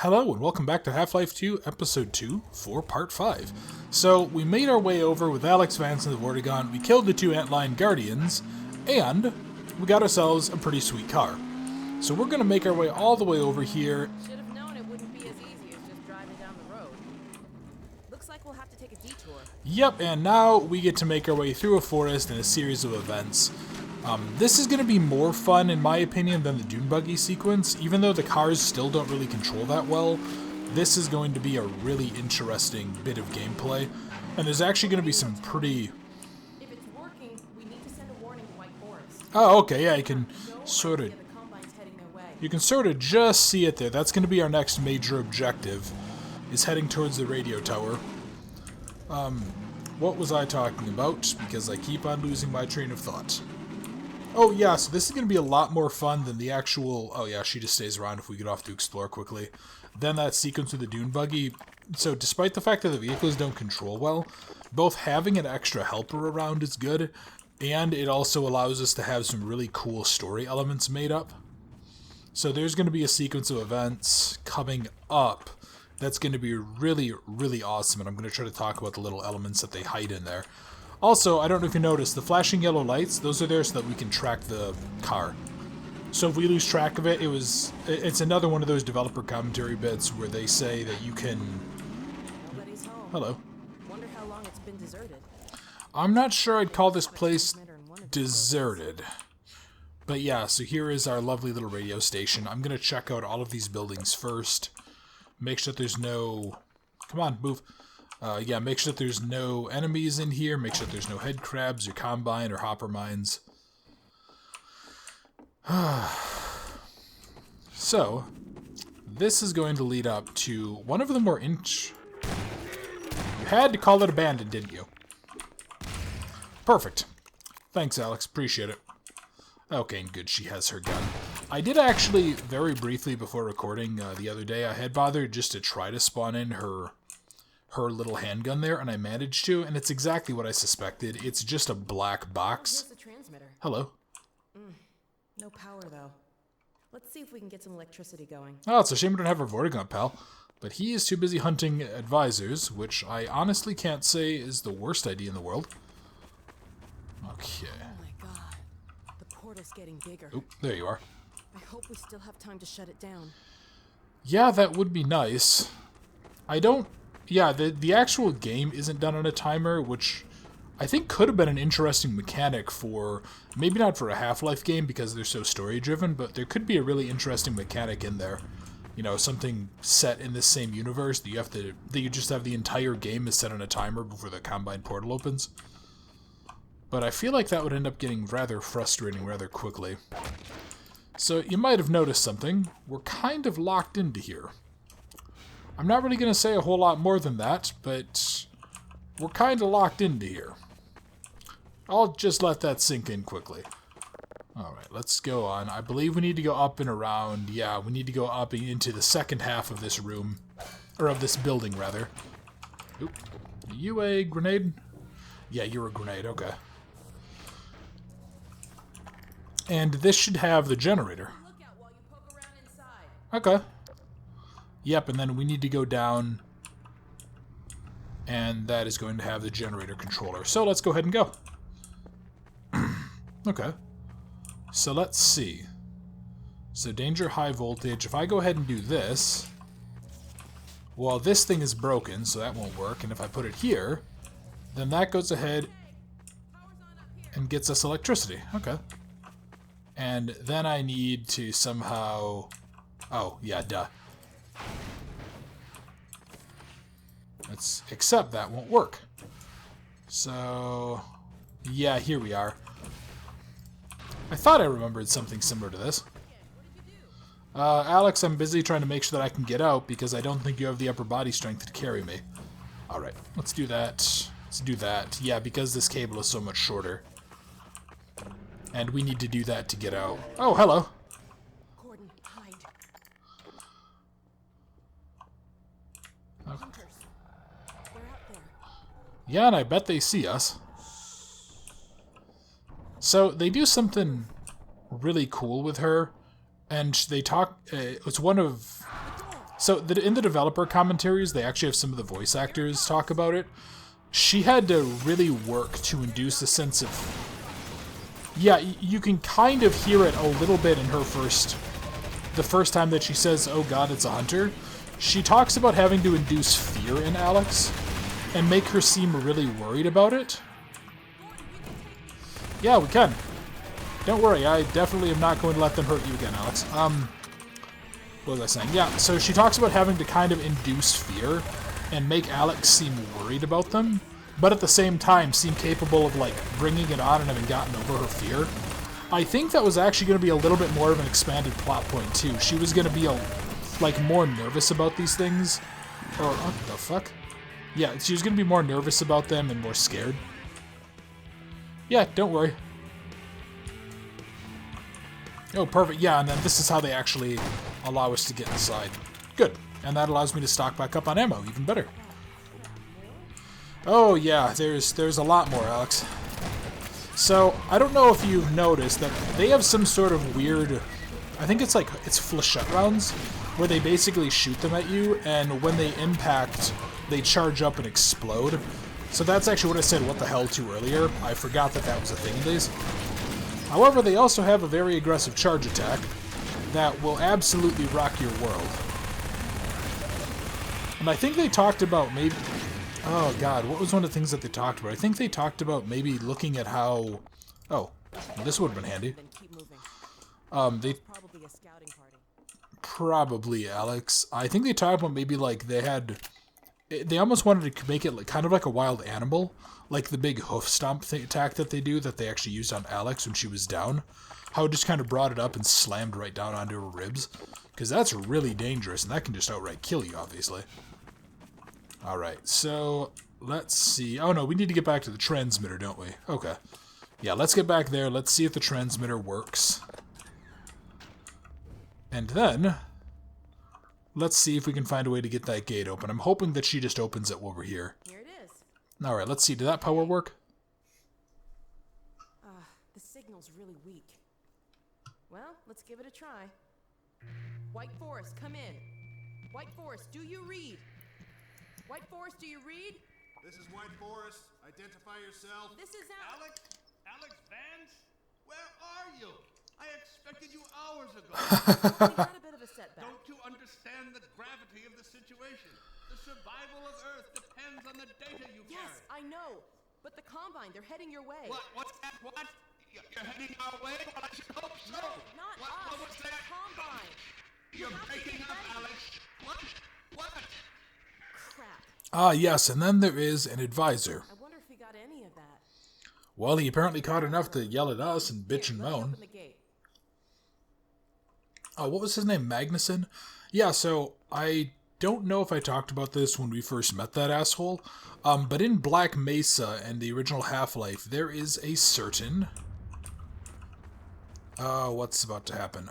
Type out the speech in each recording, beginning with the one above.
Hello and welcome back to Half-Life 2 Episode 2 for Part 5. So, we made our way over with Alex Vance and the Vortigaunt, we killed the two Antlion Guardians, and we got ourselves a pretty sweet car. So we're going to make our way all the way over here. Should have known it wouldn't be as easy as just driving down the road. Looks like we'll have to take a detour. Yep, and now we get to make our way through a forest and a series of events. This is going to be more fun, in my opinion, than the Dune Buggy sequence. Even though the cars still don't really control that well, this is going to be a really interesting bit of gameplay. And there's actually going to be some pretty... If it's working, we need to send a warning to White Forest. Oh, okay, yeah, you can sort of... The Combine's heading their way. You can sort of just see it there. That's going to be our next major objective, is heading towards the radio tower. What was I talking about? Because I keep on losing my train of thought. Oh yeah, so this is going to be a lot more fun than the actual... Oh yeah, she just stays around if we get off to explore quickly. Then that sequence with the Dune Buggy. So despite the fact that the vehicles don't control well, both having an extra helper around is good, and it also allows us to have some really cool story elements made up. So there's going to be a sequence of events coming up that's going to be really, really awesome, and I'm going to try to talk about the little elements that they hide in there. Also, I don't know if you noticed, the flashing yellow lights, those are there so that we can track the car. So if we lose track of it, it's another one of those developer commentary bits where they say that you can... Nobody's home. Hello. Wonder how long it's been deserted. I'm not sure I'd call this place deserted. But yeah, so here is our lovely little radio station. I'm going to check out all of these buildings first. Make sure that there's no... Come on, move. Yeah, make sure that there's no enemies in here. Make sure that there's no head crabs or combine or hopper mines. So, this is going to lead up to one of the more You had to call it abandoned, didn't you? Perfect. Thanks, Alex. Appreciate it. Okay, good. She has her gun. I did actually, very briefly before recording the other day, I had bothered just to try to spawn in her little handgun there, and I managed to, and it's exactly what I suspected. It's just a black box. Here's the transmitter. Hello. No power, though. Let's see if we can get some electricity going. Oh, it's a shame we don't have our Vortigaunt pal. But he is too busy hunting advisors, which I honestly can't say is the worst idea in the world. Okay. Oh my god. The portal's getting bigger. Oop, there you are. I hope we still have time to shut it down. Yeah, that would be nice. I don't... Yeah, the actual game isn't done on a timer, which I think could have been an interesting mechanic for... Maybe not for a Half-Life game because they're so story-driven, but there could be a really interesting mechanic in there. You know, something set in this same universe that you just have the entire game is set on a timer before the Combine portal opens. But I feel like that would end up getting rather frustrating rather quickly. So you might have noticed something. We're kind of locked into here. I'm not really going to say a whole lot more than that, but we're kind of locked into here. I'll just let that sink in quickly. Alright, let's go on. I believe we need to go up and around. Yeah, we need to go up into the second half of this room. Or of this building, rather. Oop. Are you a grenade? Yeah, you're a grenade. Okay. And this should have the generator. Look out while you poke around inside. Okay. Yep, and then we need to go down, and that is going to have the generator controller. So let's go ahead and go. Okay. So let's see. So danger high voltage. If I go ahead and do this, well, this thing is broken, so that won't work. And if I put it here, then that goes ahead and gets us electricity. Okay. And then I need to somehow... Oh, yeah, duh. Except that won't work. So, yeah, here we are. I thought I remembered something similar to this. Alex, I'm busy trying to make sure that I can get out because I don't think you have the upper body strength to carry me. Alright, let's do that. Let's do that. Yeah, because this cable is so much shorter. And we need to do that to get out. Oh, hello. Gordon, hide. Okay. Hunters. They're out there. Yeah, and I bet they see us. So they do something really cool with her, and they talk. It's one of So in the developer commentaries, they actually have some of the voice actors talk about it. She had to really work to induce a sense of... Yeah, you can kind of hear it a little bit in her the first time that she says, "Oh God, it's a hunter." She talks about having to induce fear in Alex and make her seem really worried about it. Yeah, we can. Don't worry, I definitely am not going to let them hurt you again, Alex. What was I saying? Yeah, so she talks about having to kind of induce fear and make Alex seem worried about them, but at the same time seem capable of, like, bringing it on and having gotten over her fear. I think that was actually going to be a little bit more of an expanded plot point, too. She was going to be, more nervous about these things. Or, what the fuck? Yeah, she was going to be more nervous about them and more scared. Yeah, don't worry. Oh, perfect. Yeah, and then this is how they actually allow us to get inside. Good. And that allows me to stock back up on ammo. Even better. Oh, yeah, there's a lot more, Alex. So, I don't know if you've noticed that they have some sort of weird... I think it's flechette rounds, where they basically shoot them at you, and when they impact, they charge up and explode. So that's actually what I said what the hell to earlier. I forgot that was a thing in these. However, they also have a very aggressive charge attack that will absolutely rock your world. And I think they talked about maybe... Oh god, what was one of the things that they talked about? I think they talked about maybe looking at how... Oh, well, this would have been handy. They... Probably a scouting party. Probably, Alex. I think they talked about maybe, they had... They almost wanted to make it kind of like a wild animal. Like the big hoof stomp attack that they do, that they actually used on Alex when she was down. How it just kind of brought it up and slammed right down onto her ribs. Because that's really dangerous, and that can just outright kill you, obviously. Alright, so let's see. Oh no, we need to get back to the transmitter, don't we? Okay. Yeah, let's get back there. Let's see if the transmitter works. And then, let's see if we can find a way to get that gate open. I'm hoping that she just opens it while we're here. Here it is. Alright, let's see. Did that power work? The signal's really weak. Well, let's give it a try. White Forest, come in. White Forest, do you read? White Forest, do you read? This is White Forest. Identify yourself. This is Alex? Alex Vance? Where are you? I expected you hours ago. We had a bit of a setback. Don't you understand the gravity of the situation? The survival of Earth depends on the data you Yes, carry. I know. But the Combine, they're heading your way. What? What's that? What? You're heading our way? Well, I should hope so. No, not what, us. What was The that? Combine. You're have to breaking get up, ready. Alex. What? What? Crap. Ah, yes, and then there is an advisor. I wonder if he got any of that. Well, he apparently caught enough to yell at us and bitch and Here, let me moan. open the gate. Oh, what was his name? Magnuson? Yeah, so I don't know if I talked about this when we first met that asshole, but in Black Mesa and the original Half-Life, there is a certain... what's about to happen?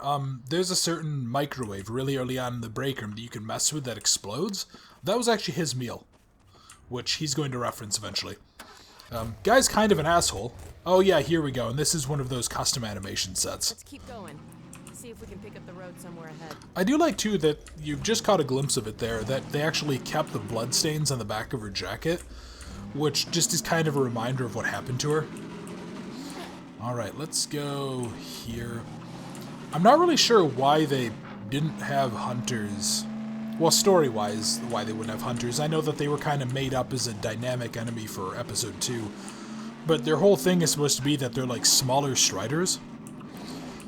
There's a certain microwave really early on in the break room that you can mess with that explodes. That was actually his meal, which he's going to reference eventually. Guy's kind of an asshole. Oh yeah, here we go, and this is one of those custom animation sets. Let's keep going. See if we can pick up the road somewhere ahead. I do like, too, that you've just caught a glimpse of it there, that they actually kept the bloodstains on the back of her jacket, which just is kind of a reminder of what happened to her. Alright, let's go here. I'm not really sure why they didn't have hunters. Well, story-wise, why they wouldn't have hunters. I know that they were kind of made up as a dynamic enemy for Episode 2, but their whole thing is supposed to be that they're like smaller striders.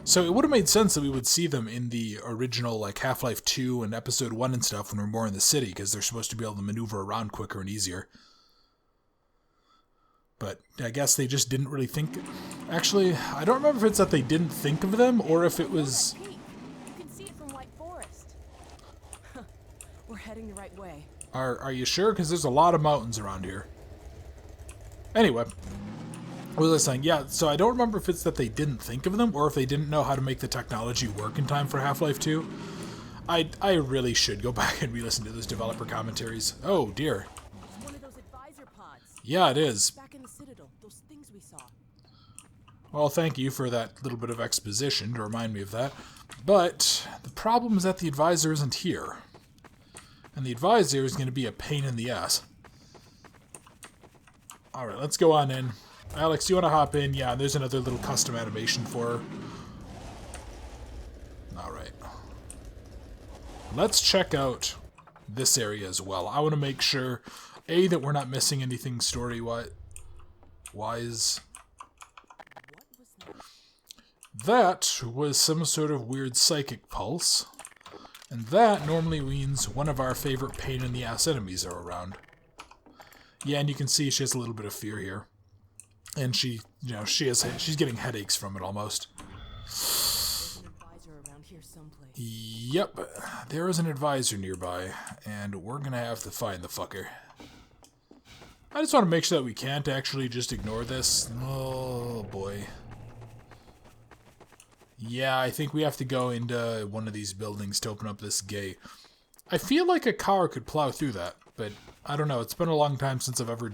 So it would have made sense that we would see them in the original, like, Half-Life 2 and Episode 1 and stuff when we're more in the city, because they're supposed to be able to maneuver around quicker and easier. But I guess they just didn't really think... Actually, I don't remember if it's that they didn't think of them, or if it was... Look at that peak. You can see it from White Forest. We're heading the right way. Are you sure? Because there's a lot of mountains around here. Anyway... What was I saying? Yeah, so I don't remember if it's that they didn't think of them, or if they didn't know how to make the technology work in time for Half-Life 2. I really should go back and re-listen to those developer commentaries. Oh, dear. It's one of those advisor pods. Yeah, it is. Back in the Citadel, those things we saw. Well, thank you for that little bit of exposition to remind me of that. But the problem is that the advisor isn't here. And the advisor is going to be a pain in the ass. Alright, let's go on in. Alex, you want to hop in? Yeah, there's another little custom animation for her. Alright. Let's check out this area as well. I want to make sure, A, that we're not missing anything story-wise. That was some sort of weird psychic pulse. And that normally means one of our favorite pain-in-the-ass enemies are around. Yeah, and you can see she has a little bit of fear here. And she's getting headaches from it almost. There's an advisor around here someplace. Yep, there is an advisor nearby, and we're gonna have to find the fucker. I just want to make sure that we can't actually just ignore this. Oh boy. Yeah, I think we have to go into one of these buildings to open up this gate. I feel like a car could plow through that, but I don't know. It's been a long time since I've ever,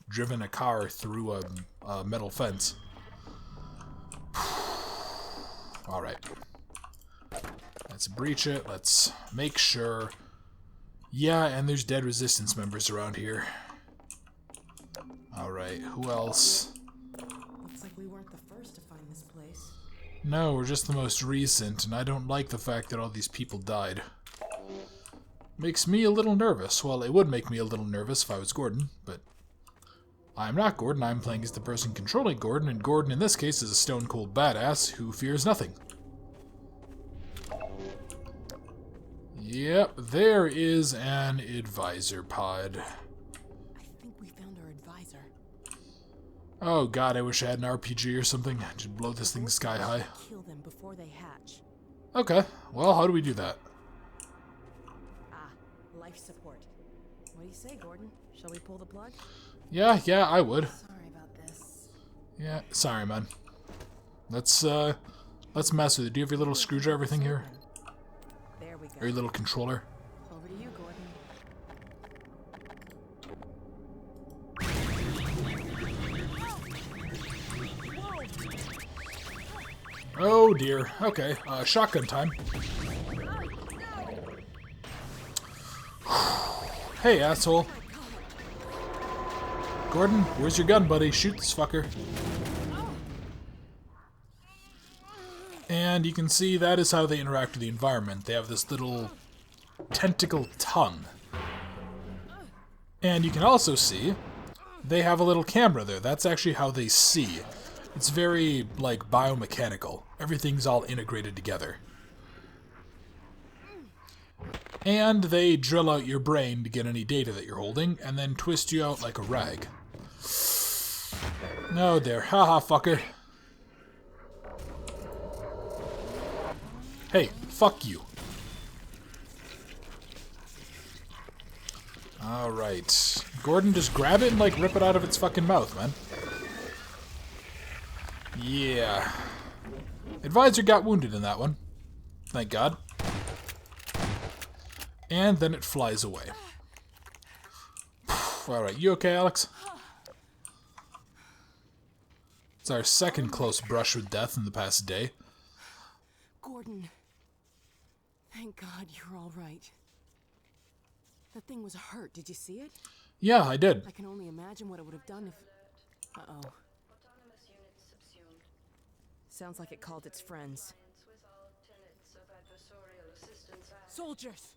driven a car through a metal fence. Alright. Let's breach it. Let's make sure. Yeah, and there's dead resistance members around here. Alright, who else? Looks like we weren't the first to find this place. No, we're just the most recent, and I don't like the fact that all these people died. Makes me a little nervous. Well, it would make me a little nervous if I was Gordon, but I'm not Gordon. I'm playing as the person controlling Gordon, and Gordon in this case is a stone-cold badass who fears nothing. Yep, there is an advisor pod. I think we found our advisor. Oh god, I wish I had an RPG or something. Just blow this thing sky high. Kill them before they hatch. Okay, well, how do we do that? Life support. What do you say, Gordon? Shall we pull the plug? Yeah, I would. Sorry about this. Yeah, sorry, man. Let's mess with it. Do you have your little screwdriver thing here? There we go. Or your little controller? Over to you, Gordon. Oh dear. Okay, shotgun time. Hey, asshole. Gordon, where's your gun, buddy? Shoot this fucker. And you can see that is how they interact with the environment. They have this little tentacle tongue. And you can also see they have a little camera there. That's actually how they see. It's very, like, biomechanical. Everything's all integrated together. And they drill out your brain to get any data that you're holding, and then twist you out like a rag. No, there. Haha, fucker. Hey, fuck you. Alright. Gordon, just grab it and, like, rip it out of its fucking mouth, man. Yeah. Advisor got wounded in that one. Thank God. And then it flies away. Alright, you okay, Alex? It's our second close brush with death in the past day. Gordon. Thank God you're all right. That thing was hurt. Did you see it? Yeah, I did. I can only imagine what it would have done if... Uh-oh. Autonomous units subsumed. Sounds like it called its friends. With all tenets of adversarial assistance and Soldiers!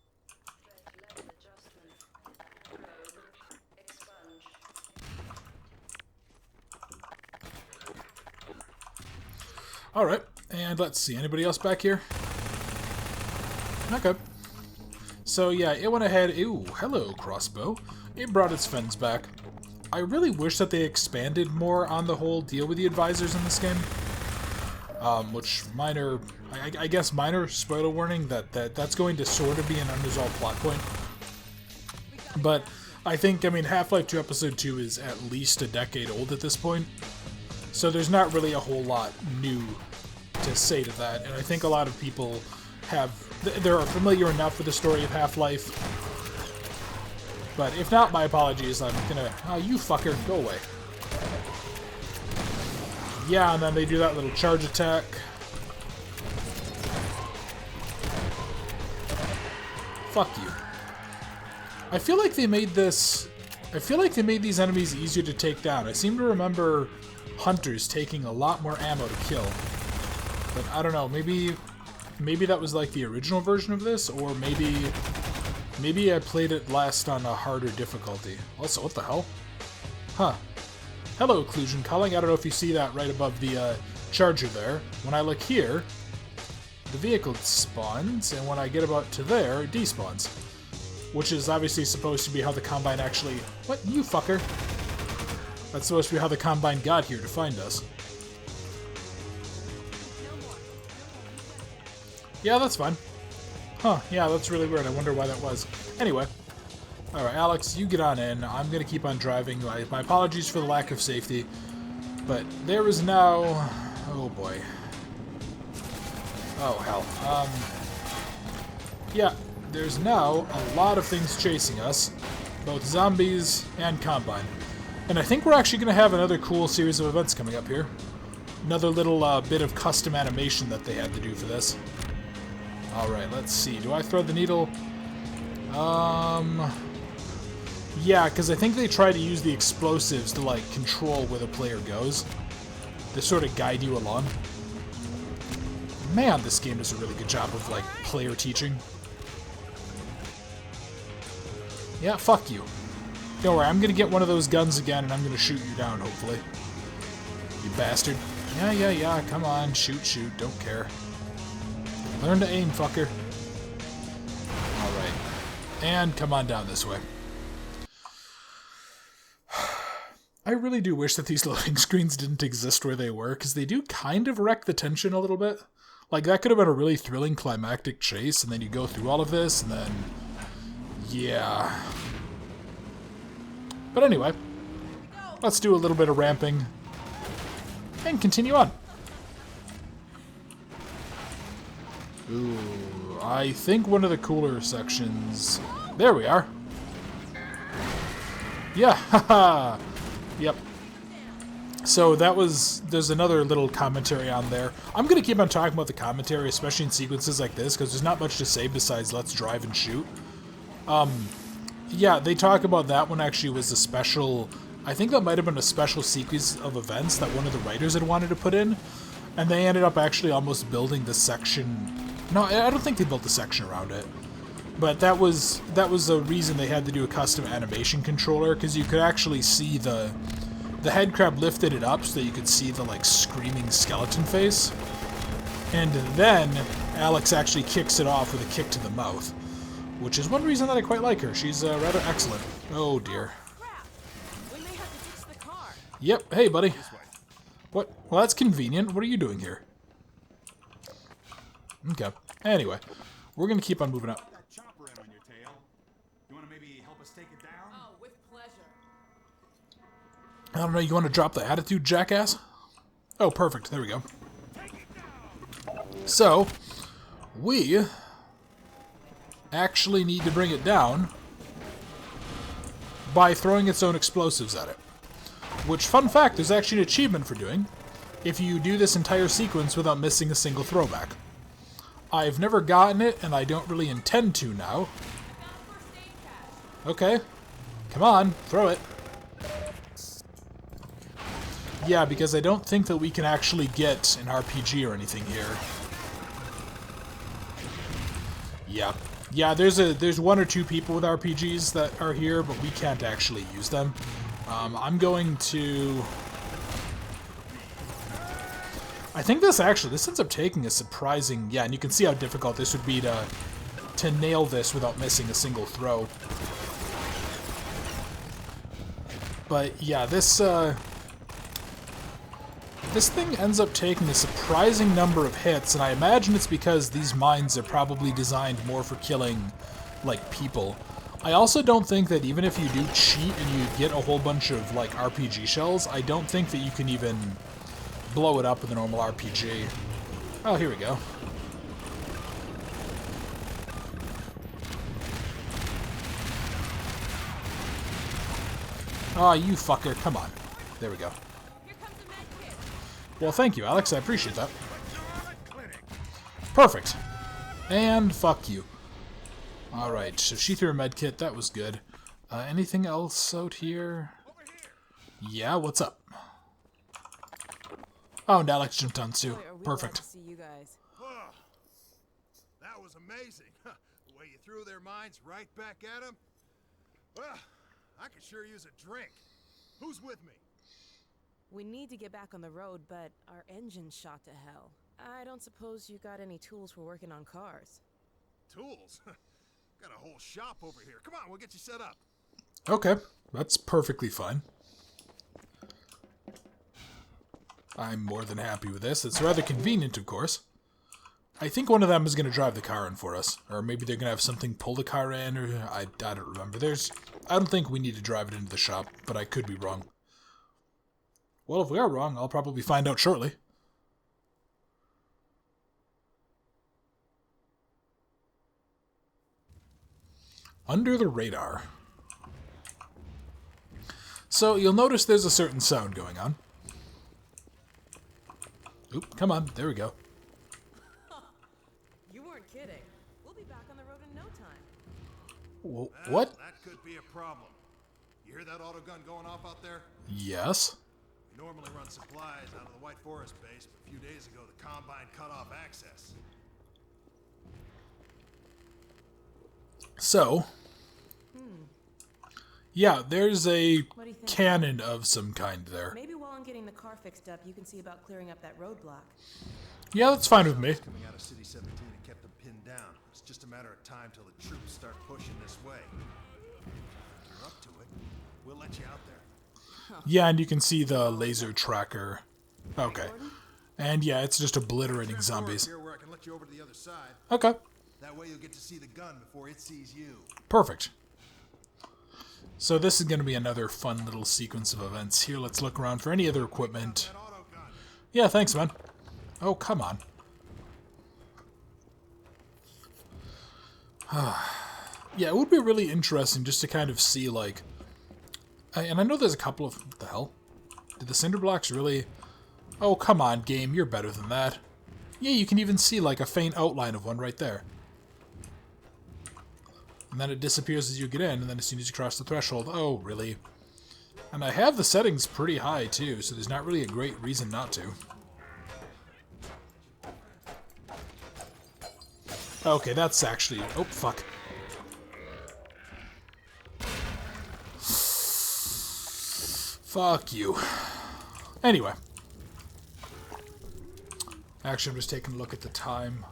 threat level adjustment. Probe. Expunge. Alright, and let's see. Anybody else back here? Okay. So yeah, it went ahead... Ooh, hello, crossbow. It brought its friends back. I really wish that they expanded more on the whole deal with the advisors in this game. Which, minor... I guess minor spoiler warning that's going to sort of be an unresolved plot point. But I think, Half-Life 2 Episode 2 is at least a decade old at this point. So there's not really a whole lot new to say to that. And I think a lot of people they're familiar enough with the story of Half-Life. But if not, my apologies. I'm gonna... Oh, you fucker. Go away. Yeah, and then they do that little charge attack. Fuck you. I feel like they made this... I feel like they made these enemies easier to take down. I seem to remember hunters taking a lot more ammo to kill. But I don't know, maybe that was like the original version of this, or maybe I played it last on a harder difficulty. Also, what the hell? Huh. Hello, Occlusion Culling. I don't know if you see that right above the charger there. When I look here, the vehicle spawns, and when I get about to there, it despawns. Which is obviously supposed to be how the Combine actually... What? You fucker! That's supposed to be how the Combine got here to find us. Yeah, that's fine. Huh, yeah, that's really weird. I wonder why that was. Anyway. Alright, Alex, you get on in. I'm gonna keep on driving. My apologies for the lack of safety. But there is now... Oh, boy. Oh, hell. Yeah, there's now a lot of things chasing us. Both zombies and Combine. And I think we're actually going to have another cool series of events coming up here. Another little bit of custom animation that they had to do for this. Alright, let's see. Do I throw the needle? Yeah, because I think they try to use the explosives to, like, control where the player goes. To sort of guide you along. Man, this game does a really good job of, like, player teaching. Yeah, fuck you. Don't worry, I'm gonna get one of those guns again and I'm gonna shoot you down, hopefully. You bastard. Yeah, come on, shoot, don't care. Learn to aim, fucker. Alright. And come on down this way. I really do wish that these loading screens didn't exist where they were, because they do kind of wreck the tension a little bit. Like, that could have been a really thrilling climactic chase, and then you go through all of this, and then... Yeah. But anyway, let's do a little bit of ramping, and continue on. Ooh, I think one of the cooler sections... There we are. Yeah, haha! Yep. So that was... There's another little commentary on there. I'm going to keep on talking about the commentary, especially in sequences like this, because there's not much to say besides let's drive and shoot. Yeah, they talk about that one actually was a special... I think that might have been a special sequence of events that one of the writers had wanted to put in. And they ended up actually almost building the section... No, I don't think they built the section around it. But that was a reason they had to do a custom animation controller, because you could actually see the head crab lifted it up so that you could see the, like, screaming skeleton face. And then Alex actually kicks it off with a kick to the mouth. Which is one reason that I quite like her. She's rather excellent. Oh, dear. Crap! We may have to fix the car. Yep. Hey, buddy. What? Well, that's convenient. What are you doing here? Okay. Anyway, we're going to keep on moving up. That chopper end on your tail. You want to maybe help us take it down? Oh, with pleasure. I don't know. You want to drop the attitude, jackass? Oh, perfect. There we go. So, we... actually need to bring it down by throwing its own explosives at it. Which, fun fact, there's actually an achievement for doing if you do this entire sequence without missing a single throwback. I've never gotten it, and I don't really intend to now. Okay. Come on, throw it. Yeah, because I don't think that we can actually get an RPG or anything here. Yeah. Yeah, there's one or two people with RPGs that are here, but we can't actually use them. I'm going to... I think this ends up taking a surprising... Yeah, and you can see how difficult this would be to nail this without missing a single throw. But yeah, this thing ends up taking a surprising number of hits, and I imagine it's because these mines are probably designed more for killing, like, people. I also don't think that even if you do cheat and you get a whole bunch of, like, RPG shells, I don't think that you can even blow it up with a normal RPG. Oh, here we go. Ah, you fucker. Come on. There we go. Here comes the med kit. Well, thank you, Alex. I appreciate that. Perfect. And fuck you. Alright, so she threw a med kit. That was good. Anything else out here? Yeah, what's up? Oh, and Alex jumped on too. Boy, are we glad Perfect. to see you guys. Oh, that was amazing. The way you threw their minds right back at them. Well, I could sure use a drink. Who's with me? We need to get back on the road, but our engine's shot to hell. I don't suppose you got any tools for working on cars. Tools? Got a whole shop over here. Come on, we'll get you set up. Okay, that's perfectly fine. I'm more than happy with this. It's rather convenient, of course. I think one of them is going to drive the car in for us. Or maybe they're going to have something pull the car in, or I don't remember. I don't think we need to drive it into the shop, but I could be wrong. Well, if we are wrong, I'll probably find out shortly. Under the radar. So, you'll notice there's a certain sound going on. Oop, come on, there we go. You weren't kidding. We'll be back on the road in no time. Whoa, Well, what? That could be a problem. You hear that autogun going off out there? Yes. We normally run supplies out of the White Forest base, but a few days ago the Combine cut off access. So, yeah, there's a What do you think? cannon of some kind there. Maybe while I'm getting the car fixed up, you can see about clearing up that roadblock. Yeah, that's fine with me. Coming out of City 17 and kept them pinned down. It's just a matter of time till the troops start pushing this way. If you're up to it, we'll let you out there. Yeah, and you can see the laser tracker. Okay. And yeah, it's just obliterating Trap door zombies. Here where I can let you over to the other side. Okay, That way you'll get to see the gun before it sees you. perfect. So this is going to be another fun little sequence of events. Here, let's look around for any other equipment. That autogun. Yeah, thanks, man. Oh, come on. Yeah, it would be really interesting just to kind of see, like... And I know there's a couple of... What the hell? Did the cinder blocks really... Oh, come on, game. You're better than that. Yeah, you can even see, like, a faint outline of one right there. And then it disappears as you get in, and then as soon as you cross the threshold... Oh, really? And I have the settings pretty high, too, so there's not really a great reason not to. Okay, that's actually... Oh, fuck. Fuck you. Anyway. Actually, I'm just taking a look at the time.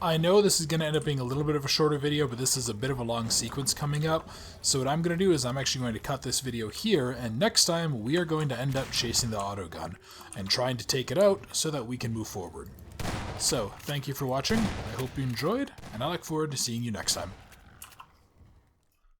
I know this is going to end up being a little bit of a shorter video, but this is a bit of a long sequence coming up. So what I'm going to do is I'm actually going to cut this video here, and next time we are going to end up chasing the autogun and trying to take it out so that we can move forward. So, thank you for watching, I hope you enjoyed, and I look forward to seeing you next time.